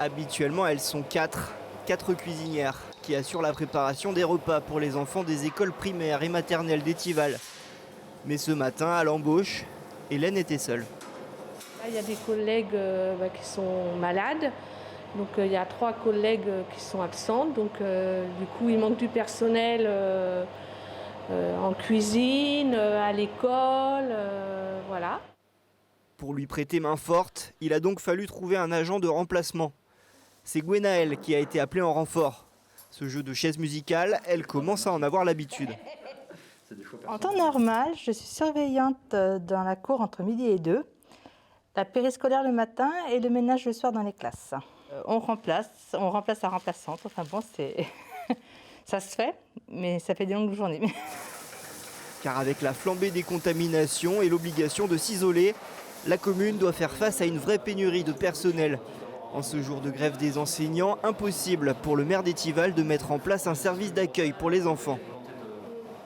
Habituellement, elles sont quatre cuisinières qui assurent la préparation des repas pour les enfants des écoles primaires et maternelles d'Étival. Mais ce matin, à l'embauche, Hélène était seule. Il y a des collègues qui sont malades, donc il y a 3 collègues qui sont absentes, donc du coup il manque du personnel en cuisine, à l'école, voilà. Pour lui prêter main forte, il a donc fallu trouver un agent de remplacement. C'est Gwenaëlle qui a été appelée en renfort. Ce jeu de chaises musicales, elle commence à en avoir l'habitude. En temps normal, je suis surveillante dans la cour entre midi et 2, la périscolaire le matin et le ménage le soir dans les classes. On remplace la remplaçante, enfin bon, ça se fait, mais ça fait des longues journées. Car avec la flambée des contaminations et l'obligation de s'isoler, la commune doit faire face à une vraie pénurie de personnel. En ce jour de grève des enseignants, impossible pour le maire d'Étival de mettre en place un service d'accueil pour les enfants.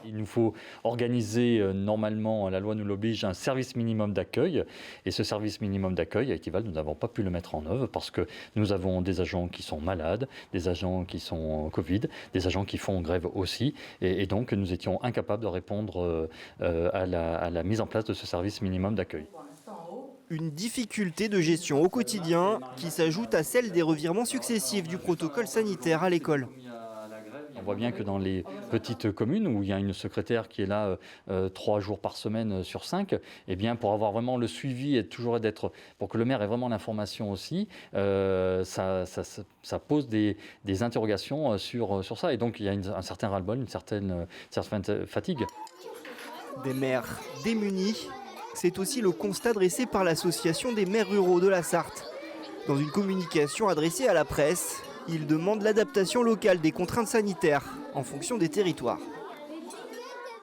Il nous faut organiser, normalement, la loi nous l'oblige, un service minimum d'accueil. Et ce service minimum d'accueil, à Étival, nous n'avons pas pu le mettre en œuvre parce que nous avons des agents qui sont malades, des agents qui sont Covid, des agents qui font grève aussi. Et donc, nous étions incapables de répondre à la mise en place de ce service minimum d'accueil. Une difficulté de gestion au quotidien qui s'ajoute à celle des revirements successifs du protocole sanitaire à l'école. On voit bien que dans les petites communes où il y a une secrétaire qui est là 3 jours par semaine sur 5, eh bien pour avoir vraiment le suivi et toujours pour que le maire ait vraiment l'information aussi, ça pose des interrogations sur ça. Et donc il y a un certain ras-le-bol, une certaine fatigue. Des maires démunis, c'est aussi le constat dressé par l'association des maires ruraux de la Sarthe. Dans une communication adressée à la presse, ils demandent l'adaptation locale des contraintes sanitaires en fonction des territoires.